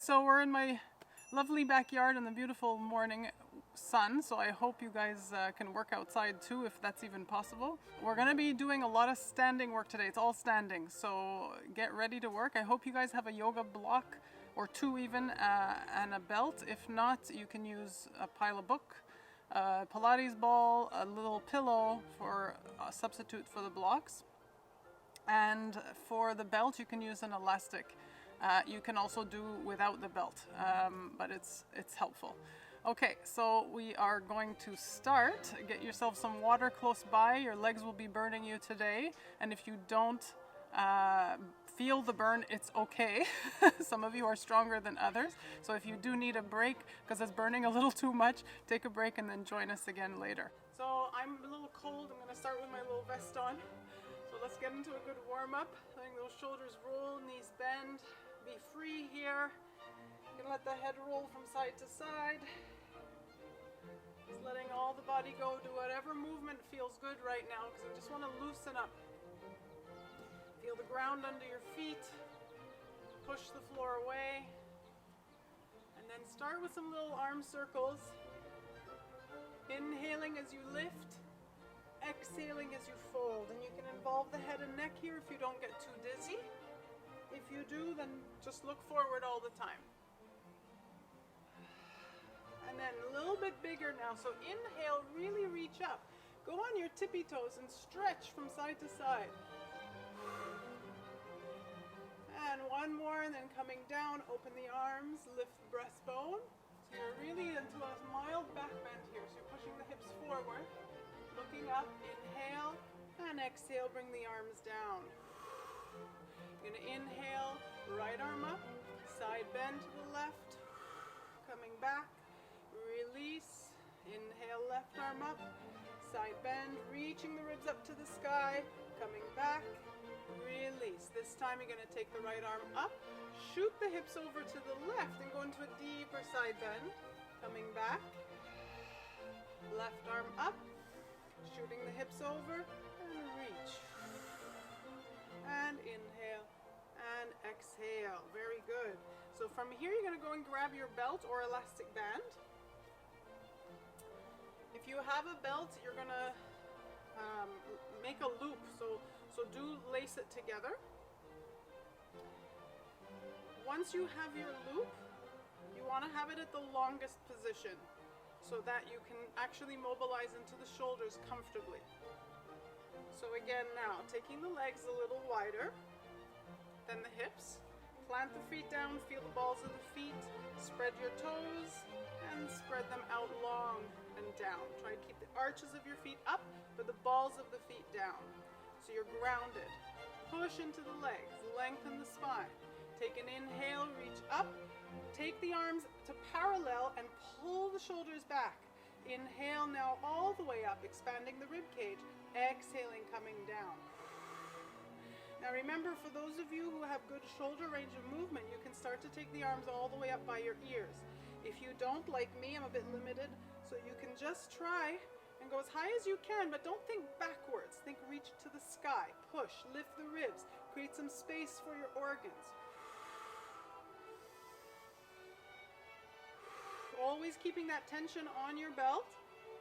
So we're in my lovely backyard in the beautiful morning sun, so I hope you guys can work outside too, if that's even possible. We're gonna be doing a lot of standing work today. It's all standing, so get ready to work. I hope you guys have a yoga block or two even, and a belt. If not, you can use a pile of book, a Pilates ball, a little pillow for a substitute for the blocks. And for the belt, you can use an elastic. You can also do without the belt, but it's helpful. Okay, so we are going to start. Get yourself some water close by. Your legs will be burning you today, and if you don't feel the burn, it's okay. Some of you are stronger than others, so if you do need a break because it's burning a little too much, take a break and then join us again later. So I'm a little cold. I'm going to start with my little vest on. So let's get into a good warm-up. Letting those shoulders roll, knees bend. Be free here. You can let the head roll from side to side. Just letting all the body go. Do whatever movement feels good right now, because we just want to loosen up. Feel the ground under your feet. Push the floor away. And then start with some little arm circles. Inhaling as you lift. Exhaling as you fold. And you can involve the head and neck here if you don't get too dizzy. If you do, then just look forward all the time. And then a little bit bigger now. So inhale, really reach up. Go on your tippy toes and stretch from side to side. And one more, and then coming down, open the arms, lift the breastbone. So you're really into a mild back bend here. So you're pushing the hips forward, looking up, inhale, and exhale, bring the arms down. You're going to inhale, right arm up, side bend to the left, coming back, release, inhale, left arm up, side bend, reaching the ribs up to the sky, coming back, release. This time you're going to take the right arm up, shoot the hips over to the left and go into a deeper side bend, coming back, left arm up, shooting the hips over, and reach. And inhale and exhale. Very good. So from here you're going to go and grab your belt or elastic band. If you have a belt, you're going to make a loop. So do lace it together. Once you have your loop, you want to have it at the longest position so that you can actually mobilize into the shoulders comfortably. So again now, taking the legs a little wider than the hips. Plant the feet down, feel the balls of the feet, spread your toes, and spread them out long and down. Try to keep the arches of your feet up, but the balls of the feet down. So you're grounded. Push into the legs, lengthen the spine. Take an inhale, reach up. Take the arms to parallel and pull the shoulders back. Inhale now all the way up, expanding the rib cage. Exhaling, coming down. Now remember, for those of you who have good shoulder range of movement, you can start to take the arms all the way up by your ears. If you don't, like me, I'm a bit limited, so you can just try and go as high as you can, but don't think backwards. Think reach to the sky. Push, lift the ribs, create some space for your organs. Always keeping that tension on your belt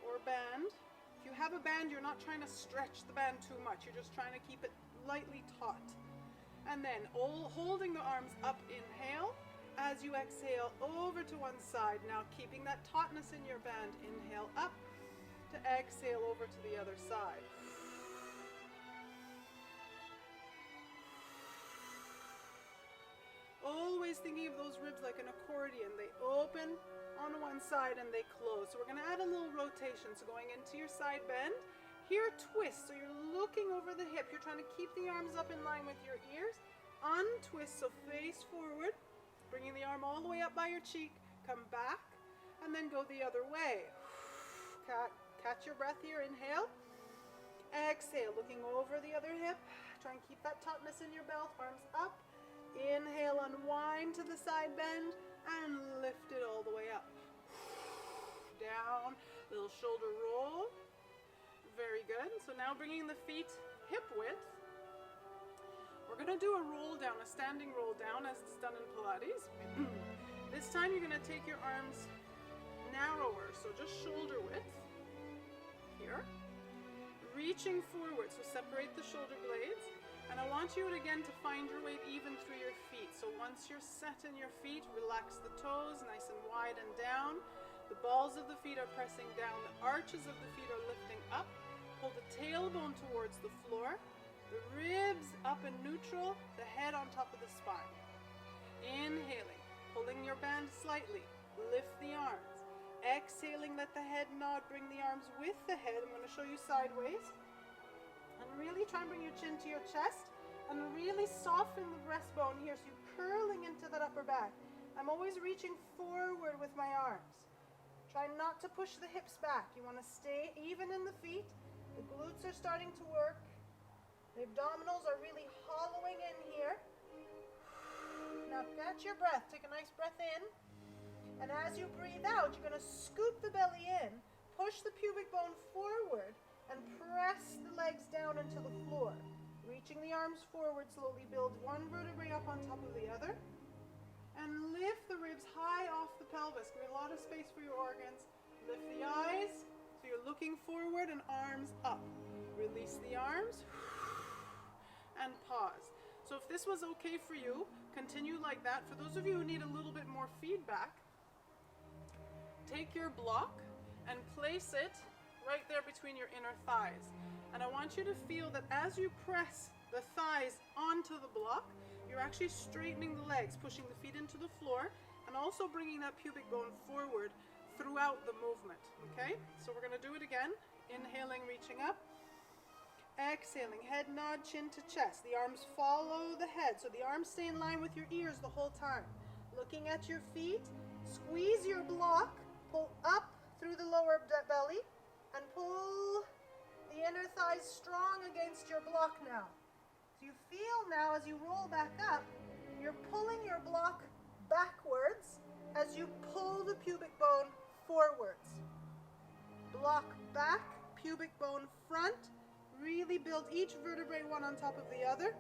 or band. If you have a band, you're not trying to stretch the band too much. You're just trying to keep it lightly taut. And then holding the arms up, inhale. As you exhale, over to one side. Now keeping that tautness in your band. Inhale up to exhale over to the other side. Always thinking of those ribs like an accordion. They open on one side and they close. So we're going to add a little rotation. So going into your side bend, here twist. So you're looking over the hip. You're trying to keep the arms up in line with your ears. Untwist, so face forward, bringing the arm all the way up by your cheek. Come back and then go the other way. Catch your breath here. Inhale. Exhale, looking over the other hip. Try and keep that tautness in your belt. Arms up. Inhale, unwind to the side bend and lift it all the way up. Down, little shoulder roll. Very good. So now bringing the feet hip width. We're going to do a roll down, a standing roll down, as it's done in Pilates. This time you're going to take your arms narrower, so just shoulder width here, reaching forward, so separate the shoulder blades, and I want you again to find your weight even through your feet. So once you're set in your feet, relax the toes nice and wide and down. The balls of the feet are pressing down, the arches of the feet are lifting up. Pull the tailbone towards the floor, the ribs up and neutral, the head on top of the spine. Inhaling, pulling your band slightly, lift the arms. Exhaling, let the head nod, bring the arms with the head. I'm going to show you sideways. And really try and bring your chin to your chest and really soften the breastbone here, so you're curling into that upper back. I'm always reaching forward with my arms. Try not to push the hips back. You want to stay even in the feet. The glutes are starting to work. The abdominals are really hollowing in here. Now catch your breath. Take a nice breath in. And as you breathe out, you're going to scoop the belly in, push the pubic bone forward, and press the legs down into the floor. Reaching the arms forward slowly, build one vertebrae up on top of the other. And lift the ribs high off the pelvis. Give a lot of space for your organs. Lift the eyes, so you're looking forward and arms up. Release the arms, and pause. So if this was okay for you, continue like that. For those of you who need a little bit more feedback, take your block and place it right there between your inner thighs. And I want you to feel that as you press the thighs onto the block, you're actually straightening the legs, pushing the feet into the floor, and also bringing that pubic bone forward throughout the movement, okay? So we're gonna do it again. Inhaling, reaching up. Exhaling, head nod, chin to chest. The arms follow the head, so the arms stay in line with your ears the whole time. Looking at your feet, squeeze your block, pull up through the lower belly, and pull the inner thighs strong against your block now. So you feel now as you roll back up, you're pulling your block backwards as you pull the pubic bone forwards. Block back, pubic bone front. Really build each vertebrae one on top of the other.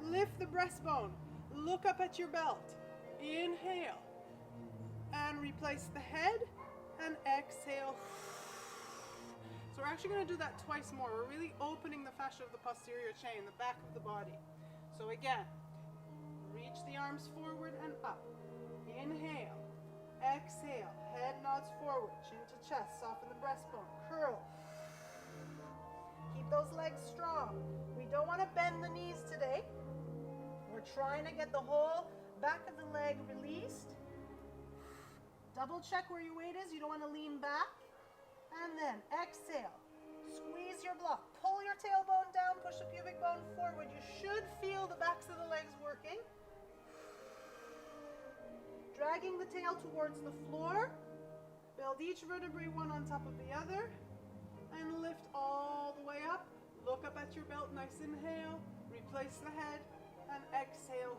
Lift the breastbone. Look up at your belt. Inhale. And replace the head. And exhale. So we're actually going to do that twice more. We're really opening the fascia of the posterior chain, the back of the body. So again, reach the arms forward and up. Inhale. Exhale. Head nods forward. Chin to chest. Soften the breastbone. Curl. Keep those legs strong. We don't want to bend the knees today. We're trying to get the whole back of the leg released. Double check where your weight is. You don't want to lean back. And then exhale. Squeeze your block. Pull your tailbone down. Push the pubic bone forward. You should feel the backs of the legs working. Dragging the tail towards the floor. Build each vertebrae one on top of the other. And lift all the way up. Look up at your belt. Nice inhale. Replace the head. And exhale.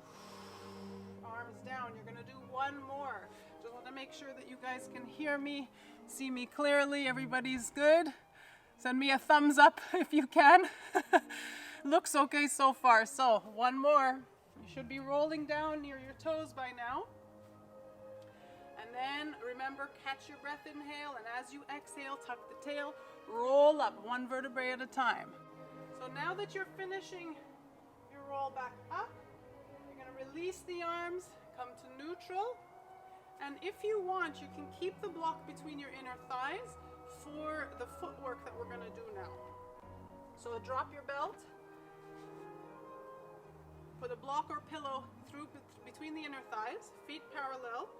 Arms down. You're going to do one more. Just want to make sure that you guys can hear me, see me clearly. Everybody's good. Send me a thumbs up if you can. Looks okay so far. So one more. You should be rolling down near your toes by now. And then remember, catch your breath, inhale, and as you exhale, tuck the tail, roll up one vertebrae at a time. So now that you're finishing your roll back up, you're going to release the arms, come to neutral, and if you want, you can keep the block between your inner thighs for the footwork that we're going to do now. So drop your belt, put a block or pillow through between the inner thighs, feet parallel,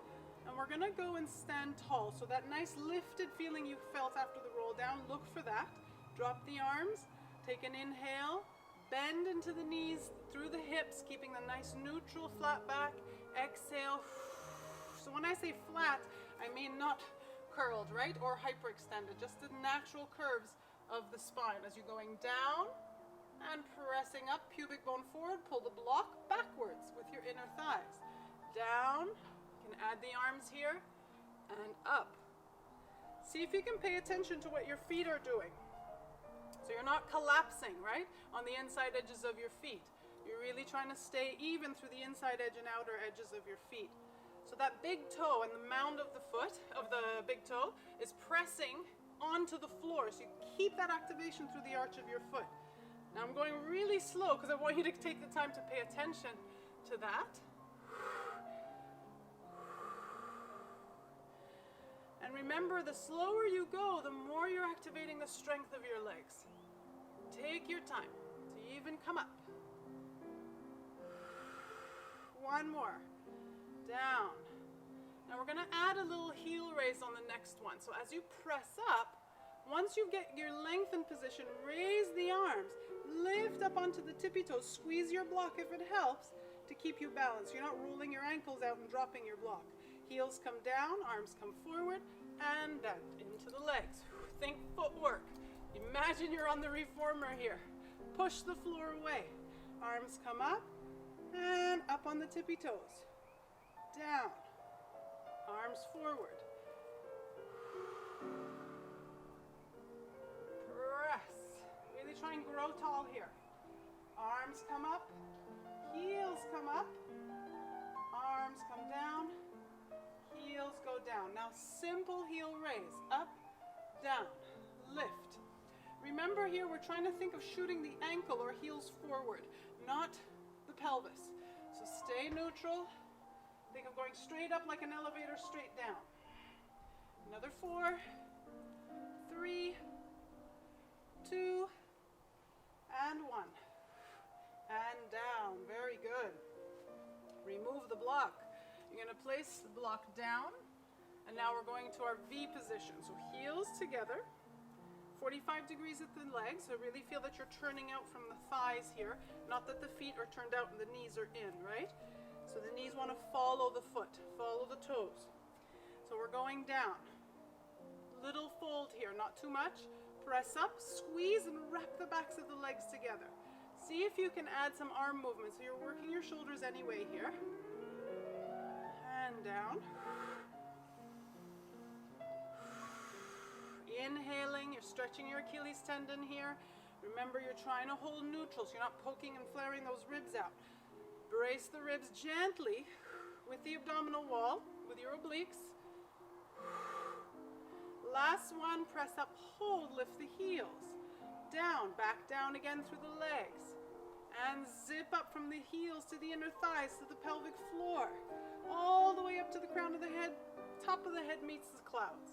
and we're going to go and stand tall. So that nice lifted feeling you felt after the roll down, look for that. Drop the arms, take an inhale, bend into the knees, through the hips, keeping the nice neutral flat back. Exhale. So when I say flat, I mean not curled, right? Or hyperextended, just the natural curves of the spine as you're going down and pressing up, pubic bone forward, pull the block backwards with your inner thighs. Down. Add the arms here and up. See if you can pay attention to what your feet are doing. So you're not collapsing, right, on the inside edges of your feet. You're really trying to stay even through the inside edge and outer edges of your feet. So that big toe and the mound of the foot, of the big toe, is pressing onto the floor. So you keep that activation through the arch of your foot. Now I'm going really slow because I want you to take the time to pay attention to that. And remember, the slower you go, the more you're activating the strength of your legs. Take your time to even come up. One more. Down. Now we're going to add a little heel raise on the next one. So as you press up, once you get your lengthened position, raise the arms, lift up onto the tippy toes, squeeze your block if it helps to keep you balanced. You're not rolling your ankles out and dropping your block. Heels come down, arms come forward, and bend into the legs. Think footwork. Imagine you're on the reformer here. Push the floor away. Arms come up and up on the tippy toes. Down. Arms forward. Press. Really try and grow tall here. Arms come up. Heels come up. Arms come down. Heels go down. Now simple heel raise. Up, down, lift. Remember here we're trying to think of shooting the ankle or heels forward, not the pelvis. So stay neutral. Think of going straight up like an elevator, straight down. Another 4, 3, 2, and 1. And down. Very good. Remove the block. You're going to place the block down, and now we're going to our V position. So heels together, 45 degrees at the legs. So really feel that you're turning out from the thighs here, not that the feet are turned out and the knees are in, right? So the knees want to follow the foot, follow the toes. So we're going down. Little fold here, not too much. Press up, squeeze, and wrap the backs of the legs together. See if you can add some arm movement. So you're working your shoulders anyway here. And down. Inhaling, you're stretching your Achilles tendon here. Remember, you're trying to hold neutral, so you're not poking and flaring those ribs out. Brace the ribs gently with the abdominal wall, with your obliques. Last one, press up, hold, lift the heels. Down, back down again through the legs. And zip up from the heels to the inner thighs to the pelvic floor. All the way up to the crown of the head, top of the head meets the clouds.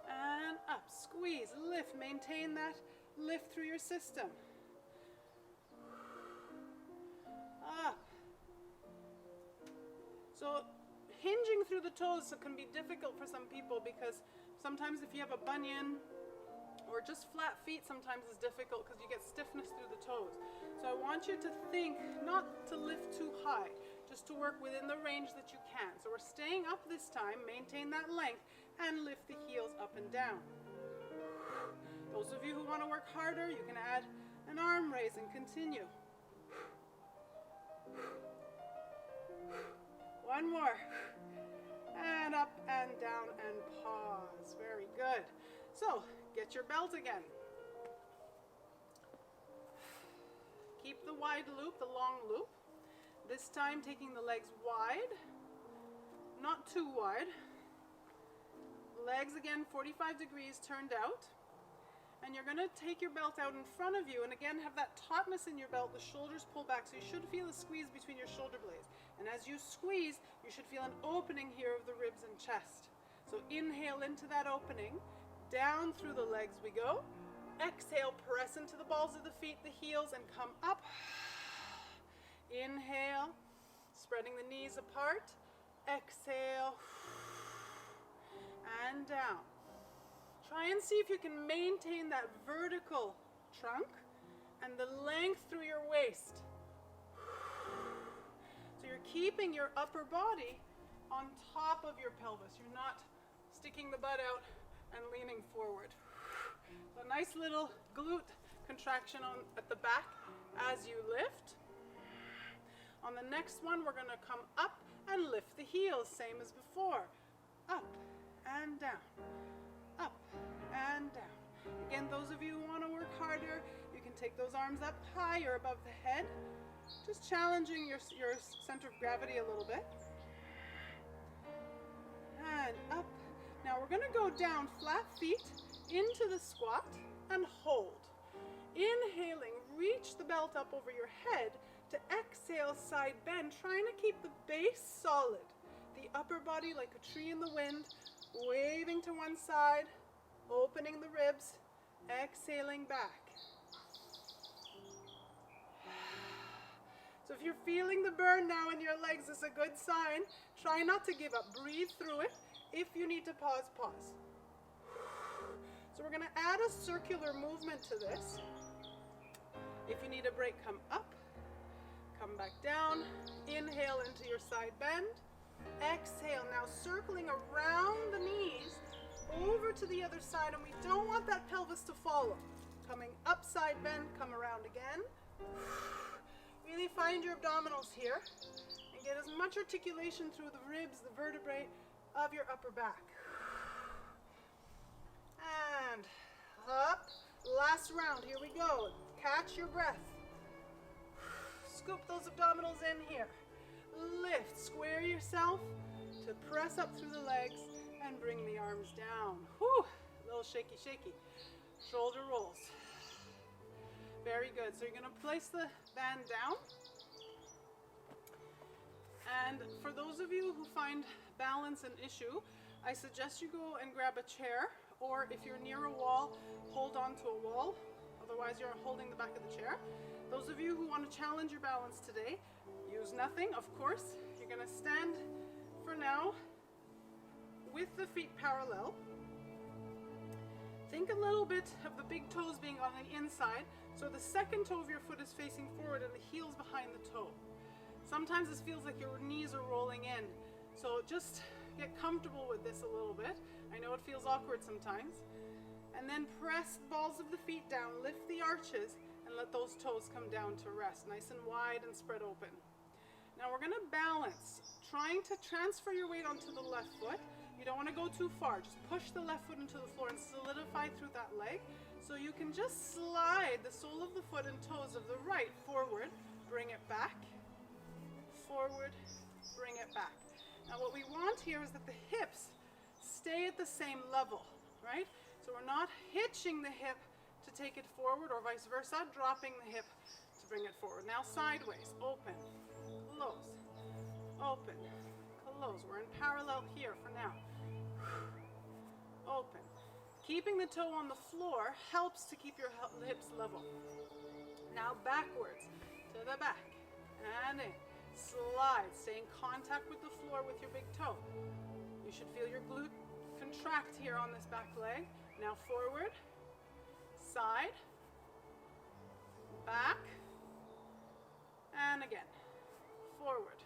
And up, squeeze, lift, maintain that lift through your system. Up. So hinging through the toes can be difficult for some people because sometimes if you have a bunion or just flat feet, sometimes it's difficult because you get stiffness through the toes. So I want you to think not to lift too high, just to work within the range that you can. So we're staying up this time, maintain that length, and lift the heels up and down. Those of you who want to work harder, you can add an arm raise and continue. One more. And up and down and pause. Very good. So, get your belt again. Keep the wide loop, the long loop. This time taking the legs wide, not too wide. Legs again 45 degrees turned out. And you're going to take your belt out in front of you and again have that tautness in your belt, the shoulders pull back, so you should feel a squeeze between your shoulder blades. And as you squeeze, you should feel an opening here of the ribs and chest. So inhale into that opening, down through the legs we go. Exhale, press into the balls of the feet, the heels, and come up. Inhale, spreading the knees apart. Exhale, and down. Try and see if you can maintain that vertical trunk and the length through your waist. So you're keeping your upper body on top of your pelvis. You're not sticking the butt out and leaning forward. So a nice little glute contraction at the back as you lift. On the next one, we're going to come up and lift the heels, same as before. Up and down. Up and down. Again, those of you who want to work harder, you can take those arms up higher above the head, just challenging your center of gravity a little bit. we're gonna go down flat feet into the squat and hold. Inhaling, reach the belt up over your head. To exhale, side bend, trying to keep the base solid. The upper body like a tree in the wind, waving to one side, opening the ribs, exhaling back. So if you're feeling the burn now in your legs, it's a good sign. Try not to give up. Breathe through it. If you need to pause, pause. So we're going to add a circular movement to this. If you need a break, come up, come back down. Inhale into your side bend. Exhale, now circling around the knees over to the other side, and we don't want that pelvis to follow. Coming up, side bend, come around again. Really find your abdominals here and get as much articulation through the ribs, the vertebrae of your upper back. And up. Last round, here we go. Catch your breath. Scoop those abdominals in here. Lift, square yourself to press up through the legs and bring the arms down. Whew, a little shaky, shaky. Shoulder rolls. Very good. So you're going to place the band down. And for those of you who find balance an issue, I suggest you go and grab a chair, or if you're near a wall, hold on to a wall. Otherwise, you're holding the back of the chair. Those of you who want to challenge your balance today, use nothing, of course. You're going to stand for now with the feet parallel. Think a little bit of the big toes being on the inside, so the second toe of your foot is facing forward and the heel's behind the toe. Sometimes this feels like your knees are rolling in, so just get comfortable with this a little bit. I know it feels awkward sometimes. And then press the balls of the feet down, lift the arches, and let those toes come down to rest, nice and wide and spread open. Now we're going to balance, trying to transfer your weight onto the left foot. You don't want to go too far, just push the left foot into the floor and solidify through that leg. So you can just slide the sole of the foot and toes of the right forward, bring it back, forward, bring it back. Now what we want here is that the hips stay at the same level, right? So we're not hitching the hip to take it forward or vice versa, dropping the hip to bring it forward. Now sideways, open, close, open, close. We're in parallel here for now. Open. Keeping the toe on the floor helps to keep your hips level. Now backwards to the back and in. Slide, stay in contact with the floor with your big toe. You should feel your glute contract here on this back leg. Now forward, side, back, and again. Forward,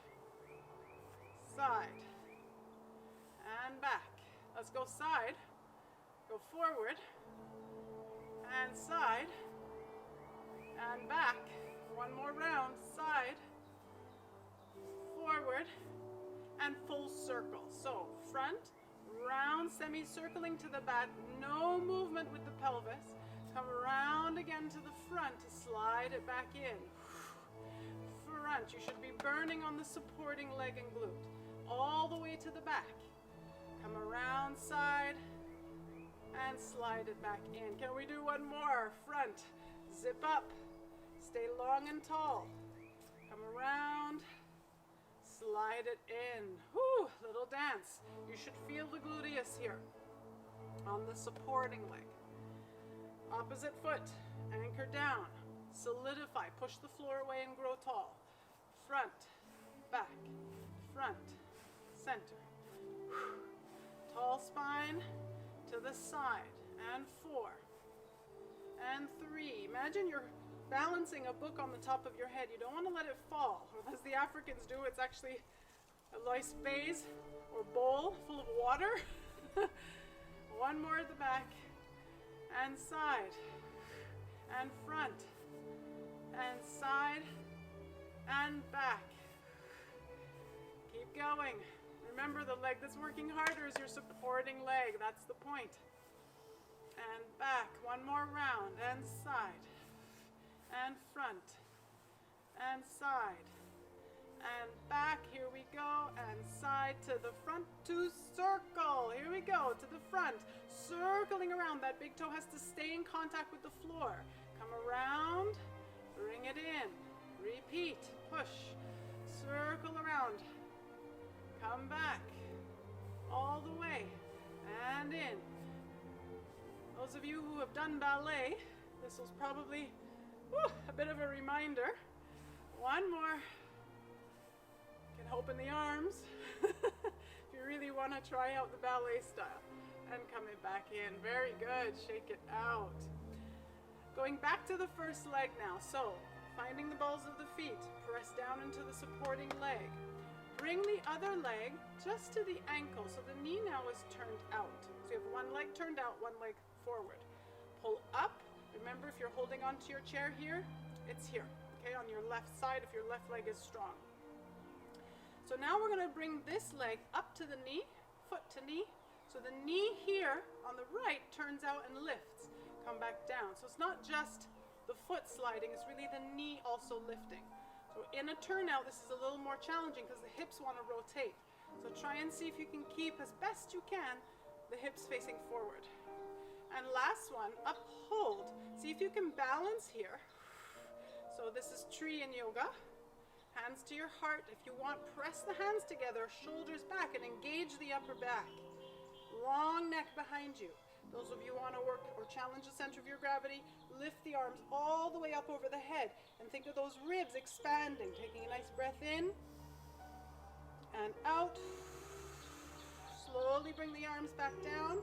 side, and back. Let's go side, go forward, and side, and back. One more round, side, forward, and full circle. So front, round, semicircling to the back, no movement with the pelvis. Come around again to the front to slide it back in. Front, you should be burning on the supporting leg and glute. All the way to the back. Come around side and slide it back in. Can we do one more? Front, zip up, stay long and tall. Come around, slide it in. Whew, little dance. You should feel the gluteus here on the supporting leg. Opposite foot, anchor down, solidify, push the floor away and grow tall. Front, back, front, center. Tall spine to the side, and 4, and 3. Imagine you're balancing a book on the top of your head. You don't want to let it fall, or as the Africans do, it's actually a nice vase or bowl full of water. One more at the back, and side, and front, and side, and back. Keep going. Remember, the leg that's working harder is your supporting leg. That's the point. And back. One more round. And side. And front. And side. And back. Here we go. And side to the front to circle. Here we go. to the front, circling around. That big toe has to stay in contact with the floor. Come around, bring it in, repeat, push, circle around, come back, all the way, and in. Those of you who have done ballet, this was probably a bit of a reminder. One more. You can open the arms if you really want to try out the ballet style. And coming back in. Very good. Shake it out. Going back to the first leg now. So, finding the balls of the feet. Press down into the supporting leg. Bring the other leg just to the ankle. So the knee now is turned out. So you have one leg turned out, one leg forward. Pull up. Remember, if you're holding onto your chair here, it's here. Okay, on your left side if your left leg is strong. So now we're going to bring this leg up to the knee, foot to knee. So the knee here on the right turns out and lifts. Come back down. So it's not just the foot sliding, it's really the knee also lifting. So in a turnout, this is a little more challenging because the hips want to rotate. So try and see if you can keep, as best you can, the hips facing forward. And last one, uphold. See if you can balance here. So this is tree in yoga. Hands to your heart. If you want, press the hands together, shoulders back, and engage the upper back. Long neck behind you. Those of you who want to work or challenge the center of your gravity, lift the arms all the way up over the head and think of those ribs expanding. Taking a nice breath in and out. Slowly bring the arms back down.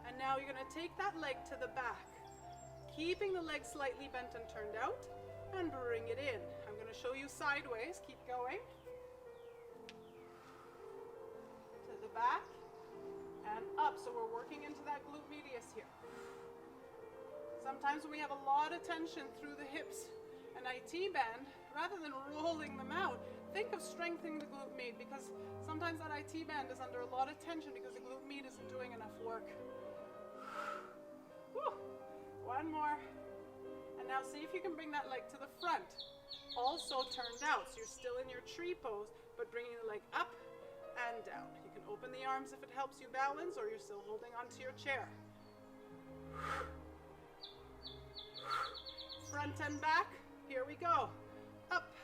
And now you're going to take that leg to the back, keeping the leg slightly bent and turned out, and bring it in. I'm going to show you sideways. Keep going. To the back and up. So we're working into that glute medius here. Sometimes when we have a lot of tension through the hips and IT band, rather than rolling them out, think of strengthening the glute med, because sometimes that IT band is under a lot of tension because the glute med isn't doing enough work. Whew. One more. And now see if you can bring that leg to the front. Also turned out, so you're still in your tree pose, but bringing the leg up and down. You can open the arms if it helps you balance, or you're still holding onto your chair. Front and back. Here we go. Up.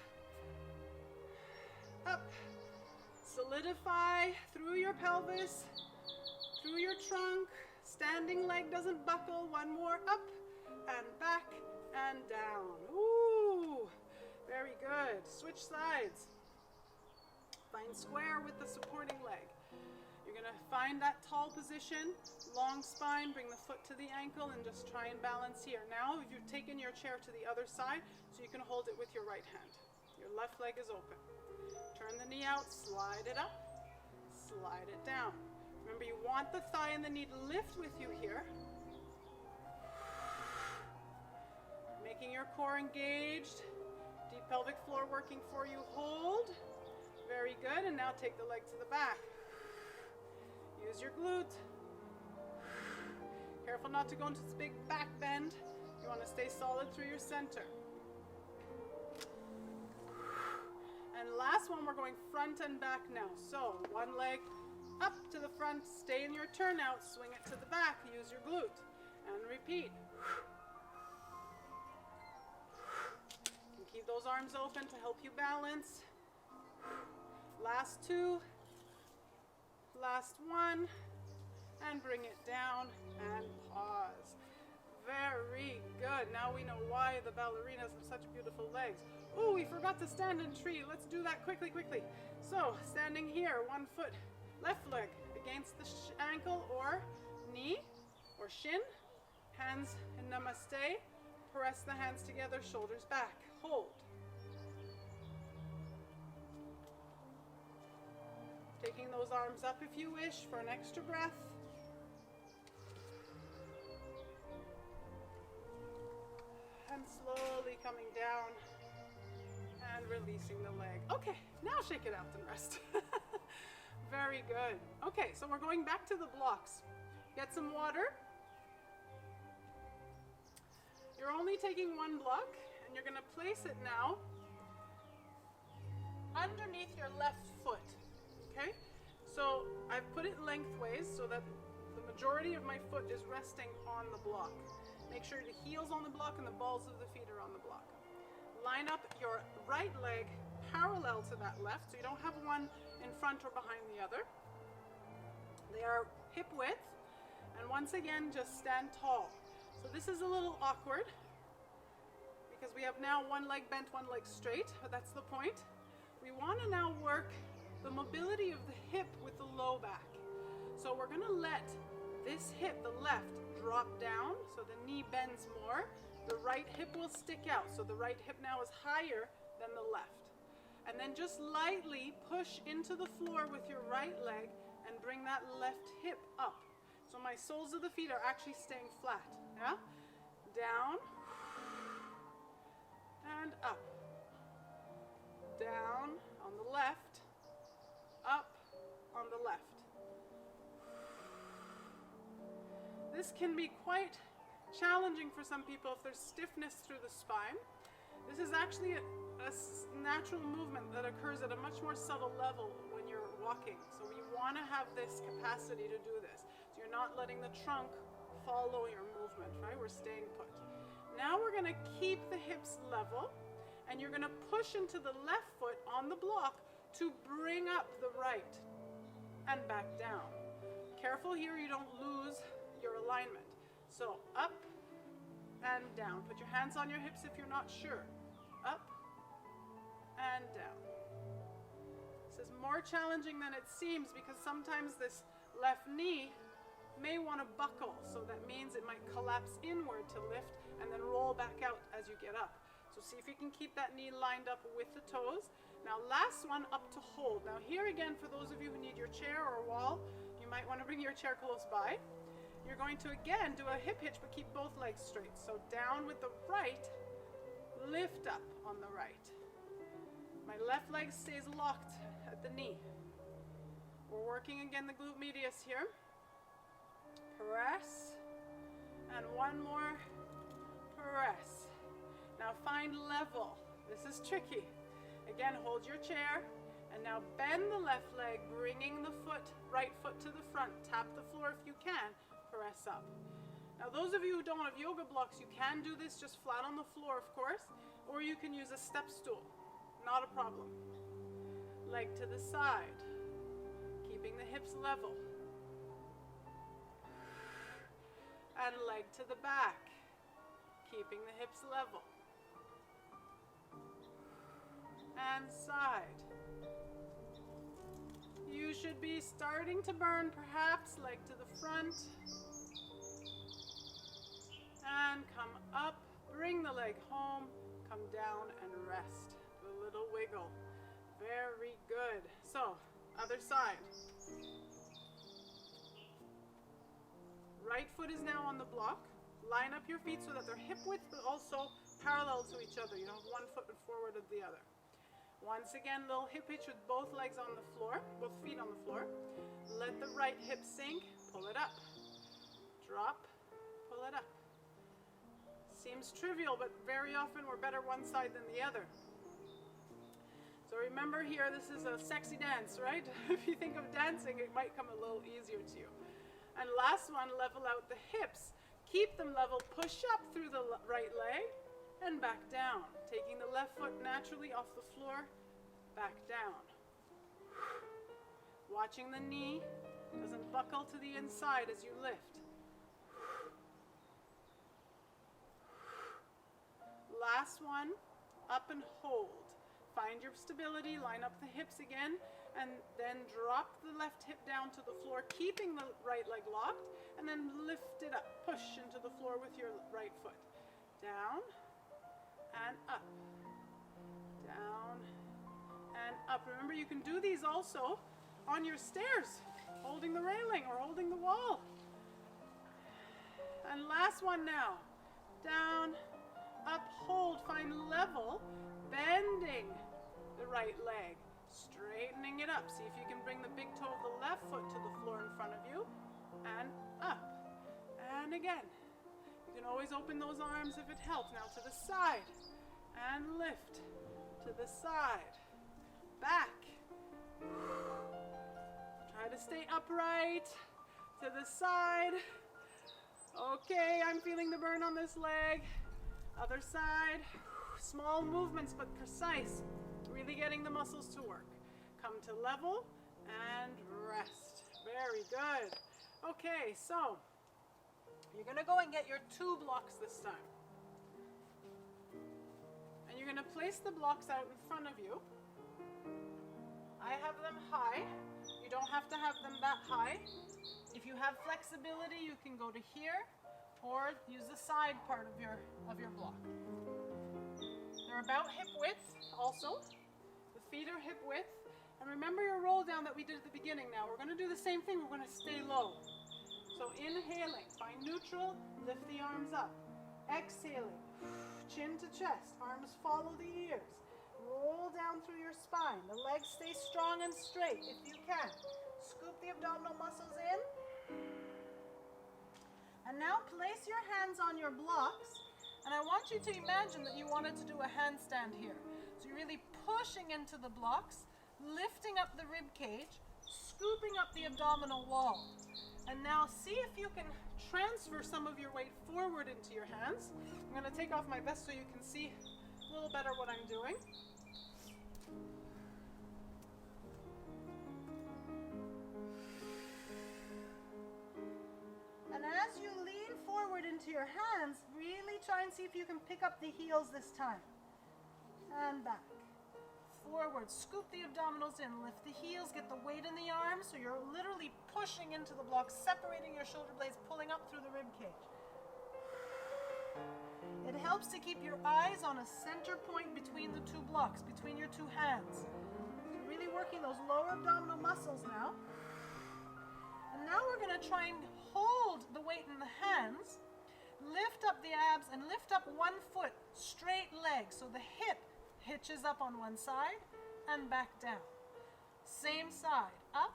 Up. Solidify through your pelvis, through your trunk. Standing leg doesn't buckle. One more. Up and back and down. Ooh, very good. Switch sides. Find square with the supporting leg. You're going to find that tall position, long spine, bring the foot to the ankle, and just try and balance here. Now you've taken your chair to the other side, so you can hold it with your right hand. Your left leg is open. Turn the knee out, slide it up, slide it down. Remember, you want the thigh and the knee to lift with you here. Making your core engaged. Deep pelvic floor working for you. Hold. Very good. And now take the leg to the back. Use your glute. Careful not to go into this big back bend. You want to stay solid through your center. And last one, we're going front and back now. So one leg up to the front, stay in your turnout, swing it to the back, use your glute, and repeat. You can keep those arms open to help you balance. Last two, last one, and bring it down and pause. Very good. Now we know why the ballerinas have such beautiful legs. Oh, we forgot to stand in tree. Let's do that quickly. So, standing here, one foot, left leg against the ankle or knee or shin. Hands in namaste. Press the hands together, shoulders back. Hold. Taking those arms up if you wish for an extra breath. And slowly coming down and releasing the leg. Okay, now shake it out and rest. Very good. Okay, so we're going back to the blocks. Get some water. You're only taking one block, and you're going to place it now underneath your left foot. Okay? So I I've put it lengthways so that the majority of my foot is resting on the block. Make sure the heel's on the block and the balls of the feet are on the block. Line up your right leg parallel to that left, so you don't have one in front or behind the other. They are hip width, and once again, just stand tall. So this is a little awkward because we have now one leg bent, one leg straight, but that's the point. We want to now work the mobility of the hip with the low back. So we're going to let this hip, the left, drop down so the knee bends more. The right hip will stick out, so the right hip now is higher than the left. And then just lightly push into the floor with your right leg and bring that left hip up. So my soles of the feet are actually staying flat. Yeah? Down and up. Down on the left, up on the left. This can be quite challenging for some people if there's stiffness through the spine. This is actually a natural movement that occurs at a much more subtle level when you're walking. So you want to have this capacity to do this. So you're not letting the trunk follow your movement, right? We're staying put. Now we're going to keep the hips level, and you're going to push into the left foot on the block to bring up the right and back down. Careful here you don't lose your alignment. So up and down. Put your hands on your hips if you're not sure. Up and down. This is more challenging than it seems because sometimes this left knee may want to buckle. So that means it might collapse inward to lift and then roll back out as you get up. So see if you can keep that knee lined up with the toes. Now last one, up to hold. Now here again, for those of you who need your chair or wall, you might want to bring your chair close by. You're going to again do a hip hitch but keep both legs straight. So down with the right, lift up on the right. My left leg stays locked at the knee. We're working again the glute medius here. Press, and one more, press. Now find level. This is tricky. Again, hold your chair, and now bend the left leg, bringing the right foot to the front. Tap the floor if you can. Press up. Now those of you who don't have yoga blocks, you can do this just flat on the floor, of course, or you can use a step stool. Not a problem. Leg to the side, keeping the hips level. And leg to the back, keeping the hips level. And side. You should be starting to burn, perhaps, leg to the front. And come up, bring the leg home, come down and rest. A little wiggle. Very good. So, other side. Right foot is now on the block. Line up your feet so that they're hip width but also parallel to each other. You don't have one foot forward of the other. Once again, little hip hitch with both legs on the floor, both feet on the floor. Let the right hip sink, pull it up. Drop, pull it up. Seems trivial, but very often we're better one side than the other. So remember here, this is a sexy dance, right? If you think of dancing, it might come a little easier to you. And last one, level out the hips. Keep them level, push up through the right leg and back down. Taking the left foot naturally off the floor, back down. Watching the knee doesn't buckle to the inside as you lift. Last one, up and hold. Find your stability, line up the hips again, and then drop the left hip down to the floor, keeping the right leg locked, and then lift it up. Push into the floor with your right foot. Down and up. Down and up. Remember, you can do these also on your stairs, holding the railing or holding the wall. And last one now. Down, up, hold, find level, bending the right leg, straightening it up. See if you can bring the big toe of the left foot to the floor in front of you, and up. And again. You can always open those arms if it helps. Now to the side, and lift. To the side, back. Try to stay upright, to the side. Okay, I'm feeling the burn on this leg. Other side. Small movements but precise. Really getting the muscles to work. Come to level and rest. Very good. Okay, so you're going to go and get your 2 blocks this time. And you're going to place the blocks out in front of you. I have them high. You don't have to have them that high. If you have flexibility, you can go to here or use the side part of your block. They're about hip width also. The feet are hip width. And remember your roll down that we did at the beginning now. We're going to do the same thing. We're going to stay low. So inhaling, find neutral, lift the arms up. Exhaling, chin to chest, arms follow the ears. Roll down through your spine. The legs stay strong and straight if you can. Scoop the abdominal muscles in. And now place your hands on your blocks. And I want you to imagine that you wanted to do a handstand here. So you're really pushing into the blocks, lifting up the rib cage, scooping up the abdominal wall. And now see if you can transfer some of your weight forward into your hands. I'm going to take off my vest so you can see a little better what I'm doing. And as you lean forward into your hands, really try and see if you can pick up the heels this time. And back. Forward, scoop the abdominals in, lift the heels, get the weight in the arms, so you're literally pushing into the blocks, separating your shoulder blades, pulling up through the rib cage. It helps to keep your eyes on a center point between the 2 blocks, between your 2 hands. So really working those lower abdominal muscles now. And now we're going to try and hold the weight in the hands, lift up the abs, and lift up 1 foot, straight leg, so the hip hitches up on one side and back down. Same side, up,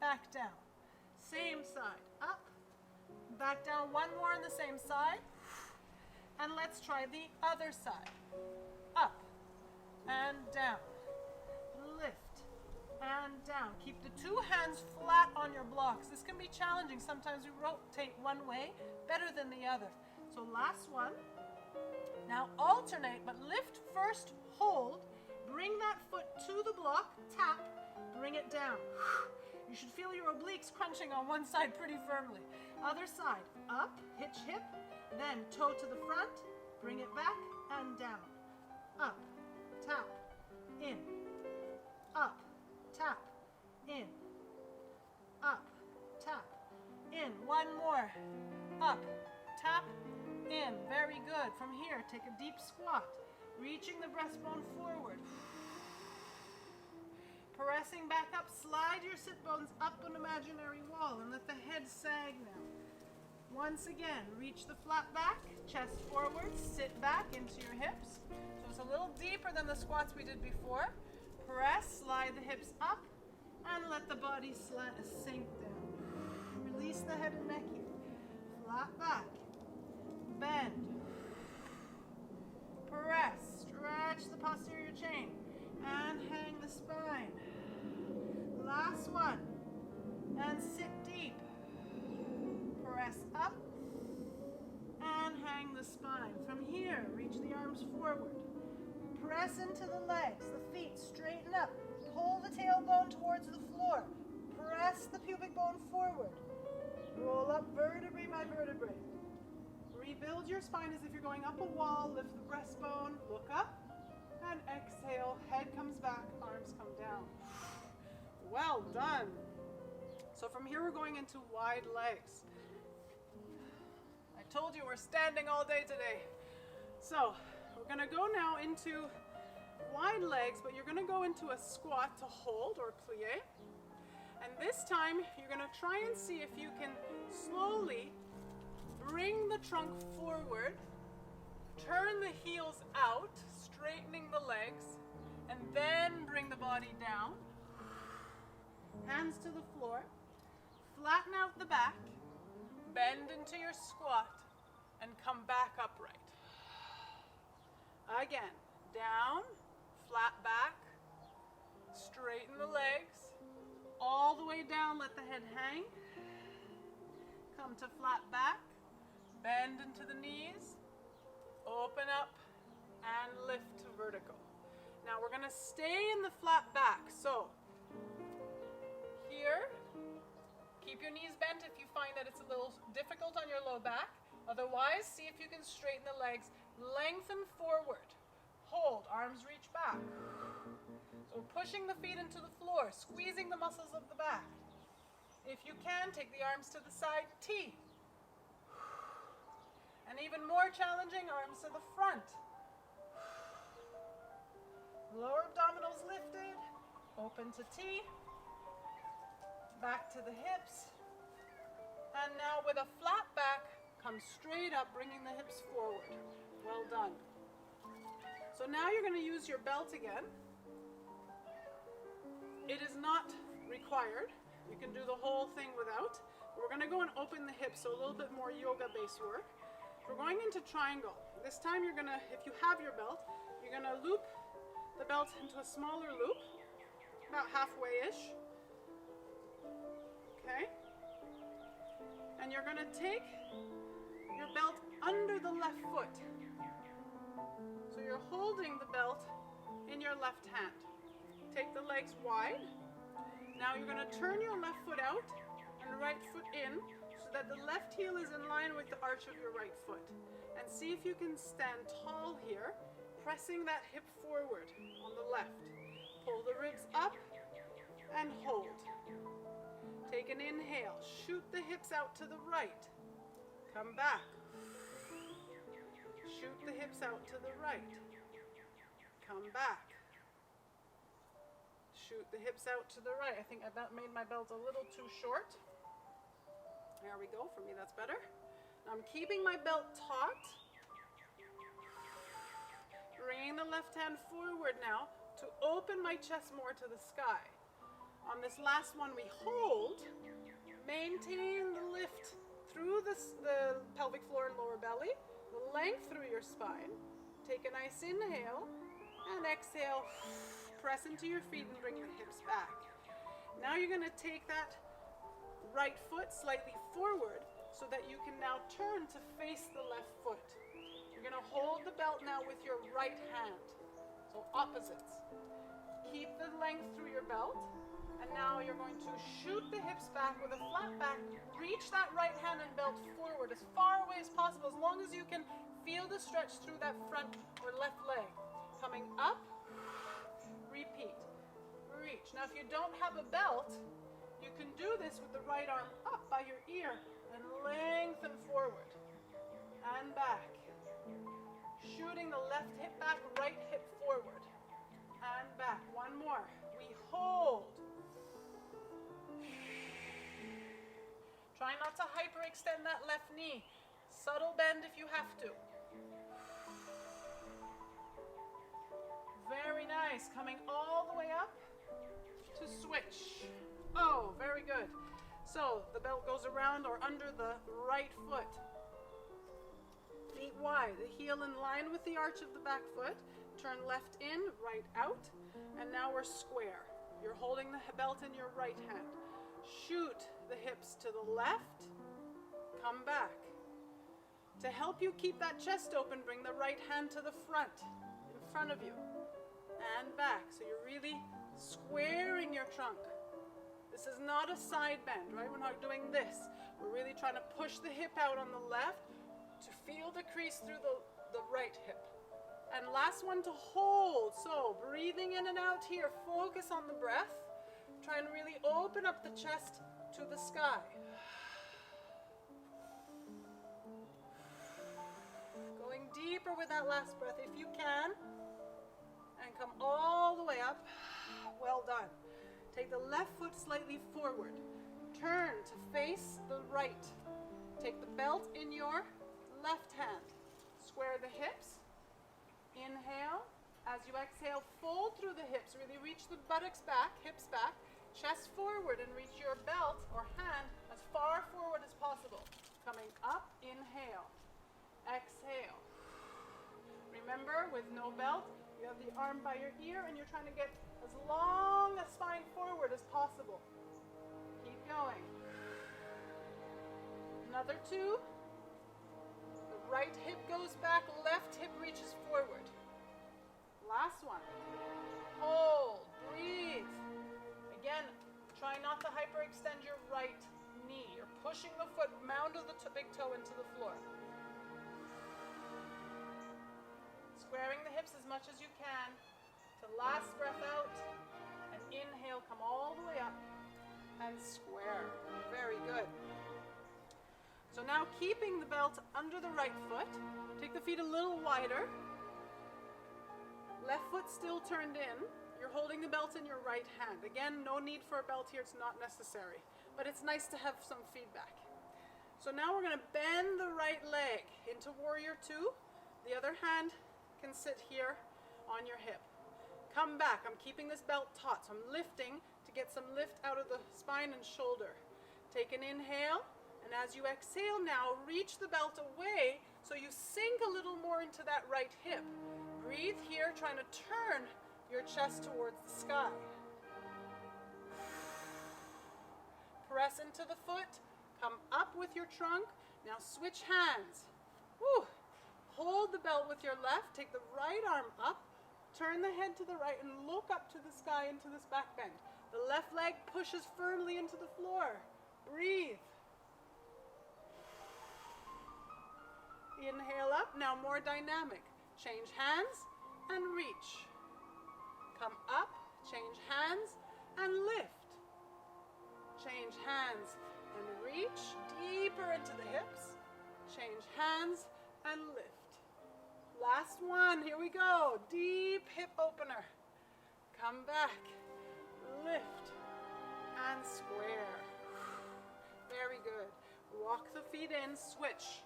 back down. Same side, up, back down. 1 more on the same side. And let's try the other side. Up and down. Lift and down. Keep the 2 hands flat on your blocks. This can be challenging. Sometimes we rotate one way better than the other. So last one. Now alternate, but lift first, hold, bring that foot to the block, tap, bring it down. You should feel your obliques crunching on one side pretty firmly. Other side, up, hitch hip, then toe to the front, bring it back and down. Up, tap, in, up, tap, in, up, tap, in. 1 more, up, tap, in. Very good. From here, take a deep squat, reaching the breastbone forward. Pressing back up, slide your sit bones up an imaginary wall and let the head sag now. Once again, reach the flat back, chest forward, sit back into your hips. So it's a little deeper than the squats we did before. Press, slide the hips up, and let the body sink down. Release the head and neck here. Flat back. Bend, press, stretch the posterior chain, and hang the spine. Last one, and sit deep. Press up, and hang the spine. From here, reach the arms forward. Press into the legs, the feet straighten up. Pull the tailbone towards the floor. Press the pubic bone forward. Roll up vertebrae by vertebrae. Rebuild your spine as if you're going up a wall. Lift the breastbone, look up, and exhale. Head comes back, arms come down. Well done. So from here we're going into wide legs. I told you we're standing all day today. So we're going to go now into wide legs, but you're going to go into a squat to hold or plie. And this time you're going to try and see if you can slowly bring the trunk forward, turn the heels out, straightening the legs, and then bring the body down. Hands to the floor. Flatten out the back, bend into your squat, and come back upright. Again, down, flat back, straighten the legs, all the way down, let the head hang. Come to flat back, bend into the knees, open up, and lift to vertical. Now we're gonna stay in the flat back. So here, keep your knees bent if you find that it's a little difficult on your low back. Otherwise, see if you can straighten the legs, lengthen forward. Hold, arms reach back. So pushing the feet into the floor, squeezing the muscles of the back. If you can, take the arms to the side, T. And even more challenging, arms to the front. Lower abdominals lifted, open to T, back to the hips. And now with a flat back, come straight up, bringing the hips forward. Well done. So now you're going to use your belt again. It is not required. You can do the whole thing without. We're going to go and open the hips, so a little bit more yoga-based work. We're going into triangle. This time you're going to, if you have your belt, you're going to loop the belt into a smaller loop, about halfway-ish. Okay? And you're going to take your belt under the left foot. So you're holding the belt in your left hand. Take the legs wide. Now you're going to turn your left foot out and right foot in so that the left heel is in line with the arch of your right foot. And see if you can stand tall here, pressing that hip forward on the left. Pull the ribs up and hold. Take an inhale. Shoot the hips out to the right. Come back. Shoot the hips out to the right. Come back. Shoot the hips out to the right. I think I made my belt a little too short. There we go. For me, that's better. Now I'm keeping my belt taut. Bringing the left hand forward now to open my chest more to the sky. On this last one, we hold. Maintain the lift through the pelvic floor and lower belly. The length through your spine. Take a nice inhale and exhale. Press into your feet and bring the hips back. Now you're going to take that right foot slightly forward so that you can now turn to face the left foot. You're going to hold the belt now with your right hand. So opposites. Keep the length through your belt. And now you're going to shoot the hips back with a flat back. Reach that right hand and belt forward as far away as possible, as long as you can feel the stretch through that front or left leg. Coming up, repeat, reach. Now if you don't have a belt, you can do this with the right arm up by your ear and lengthen forward and back. Shooting the left hip back, right hip forward and back. One more. We hold. Try not to hyperextend that left knee. Subtle bend if you have to. Very nice. Coming all the way up to switch. Oh, very good. So the belt goes around or under the right foot. Feet wide. The heel in line with the arch of the back foot. Turn left in, right out. And now we're square. You're holding the belt in your right hand. Shoot the hips to the left. Come back. To help you keep that chest open, bring the right hand to the front, in front of you. And back. So you're really squaring your trunk. This is not a side bend, right? We're not doing this. We're really trying to push the hip out on the left to feel the crease through the right hip. And last one to hold. So breathing in and out here. Focus on the breath. Try and really open up the chest to the sky. Going deeper with that last breath if you can. And come all the way up. Well done. Take the left foot slightly forward. Turn to face the right. Take the belt in your left hand. Square the hips. Inhale. As you exhale, fold through the hips. Really reach the buttocks back, hips back. Chest forward and reach your belt or hand as far forward as possible. Coming up, inhale. Exhale. Remember, with no belt, you have the arm by your ear and you're trying to get as long a spine forward as possible. Another 2. The right hip goes back, left hip reaches forward. Last one. Hold, breathe. Again, try not to hyperextend your right knee. You're pushing the foot, mound of the big toe into the floor. Squaring the hips as much as you can. To last breath out, and inhale, come all the way up and square. Very good. So now keeping the belt under the right foot, take the feet a little wider. Left foot still turned in. You're holding the belt in your right hand. Again, no need for a belt here, it's not necessary. But it's nice to have some feedback. So now we're going to bend the right leg into Warrior 2. The other hand can sit here on your hip. Come back. I'm keeping this belt taut, so I'm lifting to get some lift out of the spine and shoulder. Take an inhale. And as you exhale now, reach the belt away so you sink a little more into that right hip. Breathe here, trying to turn your chest towards the sky. Press into the foot, come up with your trunk. Now switch hands. Woo. Hold the belt with your left, take the right arm up, turn the head to the right and look up to the sky into this back bend. The left leg pushes firmly into the floor. Breathe. Inhale up, now more dynamic. Change hands and reach. Come up, change hands and lift. Change hands and reach deeper into the hips. Change hands and lift. Last one, here we go. Deep hip opener. Come back, lift and square. Very good. Walk the feet in, switch.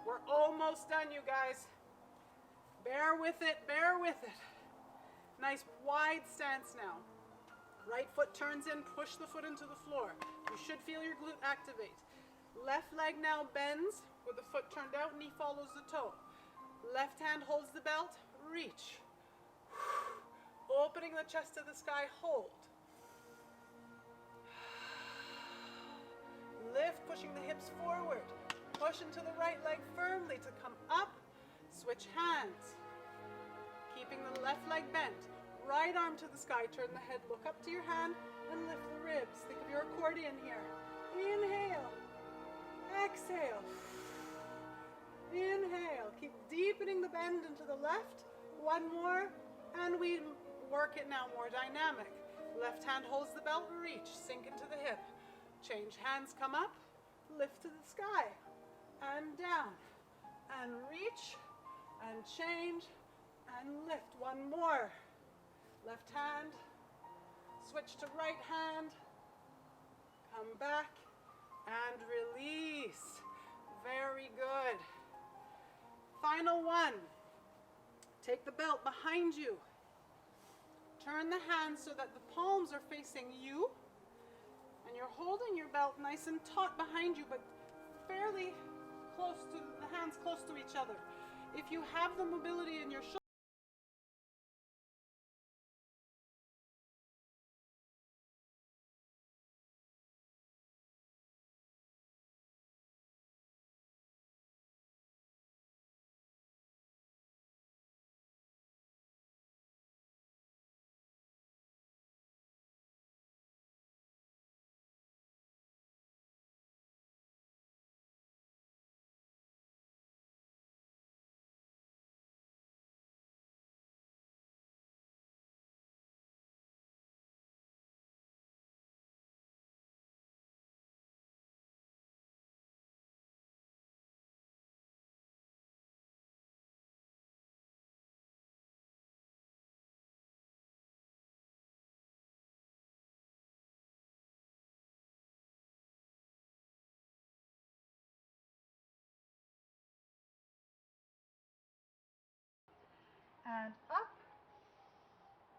We're almost done, you guys. Bear with it, bear with it. Nice wide stance now. Right foot turns in, push the foot into the floor. You should feel your glute activate. Left leg now bends with the foot turned out, knee follows the toe. Left hand holds the belt, reach. Opening the chest to the sky, hold. Lift, pushing the hips forward. Push into the right leg firmly to come up. Switch hands. Keeping the left leg bent. Right arm to the sky. Turn the head, look up to your hand, and lift the ribs. Think of your accordion here. Inhale. Exhale. Inhale. Keep deepening the bend into the left. One more, and we work it now more dynamic. Left hand holds the belt, reach. Sink into the hip. Change hands, come up. Lift to the sky. And down, and reach, and change, and lift. One more. Left hand, switch to right hand, come back, and release. Very good. Final one. Take the belt behind you. Turn the hands so that the palms are facing you, and you're holding your belt nice and taut behind you, but fairly close to the hands close to each other. If you have the mobility in your shoulders, and up,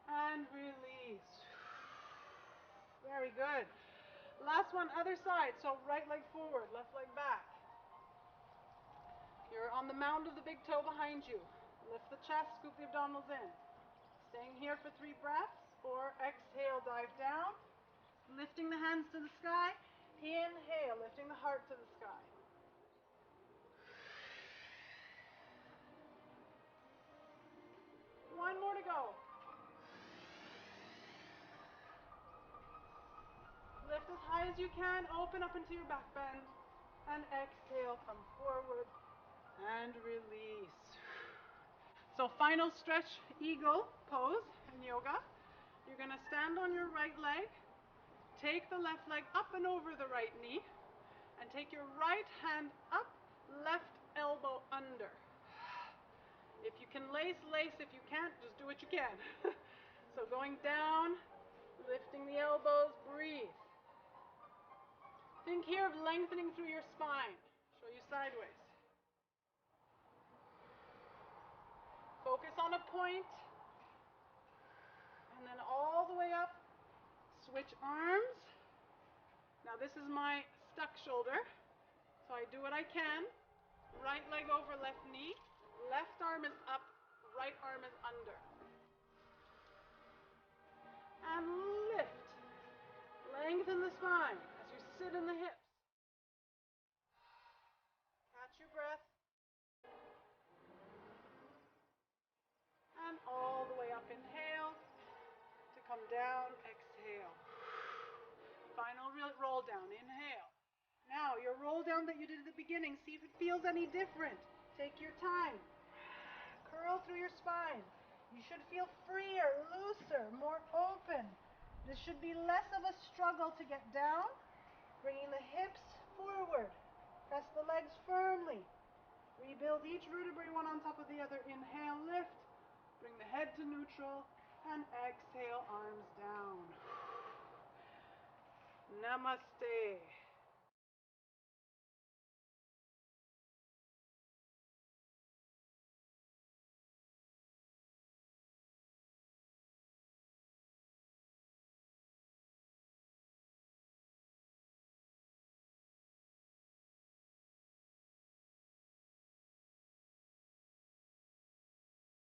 and release. Very good. Last one, other side. So right leg forward, left leg back. You're on the mound of the big toe behind you. Lift the chest, scoop the abdominals in. Staying here for 3 breaths, or exhale, dive down. Lifting the hands to the sky. Inhale, lifting the heart to the sky. more to go. Lift as high as you can, open up into your back bend, and exhale, come forward and release. So final stretch, eagle pose in yoga. You're going to stand on your right leg, take the left leg up and over the right knee, and take your right hand up, left elbow under. If you can lace, lace. If you can't, just do what you can. So going down, lifting the elbows, breathe. Think here of lengthening through your spine. Show you sideways. Focus on a point, and then all the way up, switch arms. Now this is my stuck shoulder, so I do what I can. Right leg over left knee, left arm is up, right arm is under. And lift. Lengthen the spine as you sit in the hips. Catch your breath. And all the way up, inhale. To come down, exhale. Final roll down, inhale. Now, your roll down that you did at the beginning, see if it feels any different. Take your time. Curl through your spine. You should feel freer, looser, more open. This should be less of a struggle to get down. Bringing the hips forward. Press the legs firmly. Rebuild each vertebrae one on top of the other. Inhale, lift. Bring the head to neutral. And exhale, arms down. Namaste.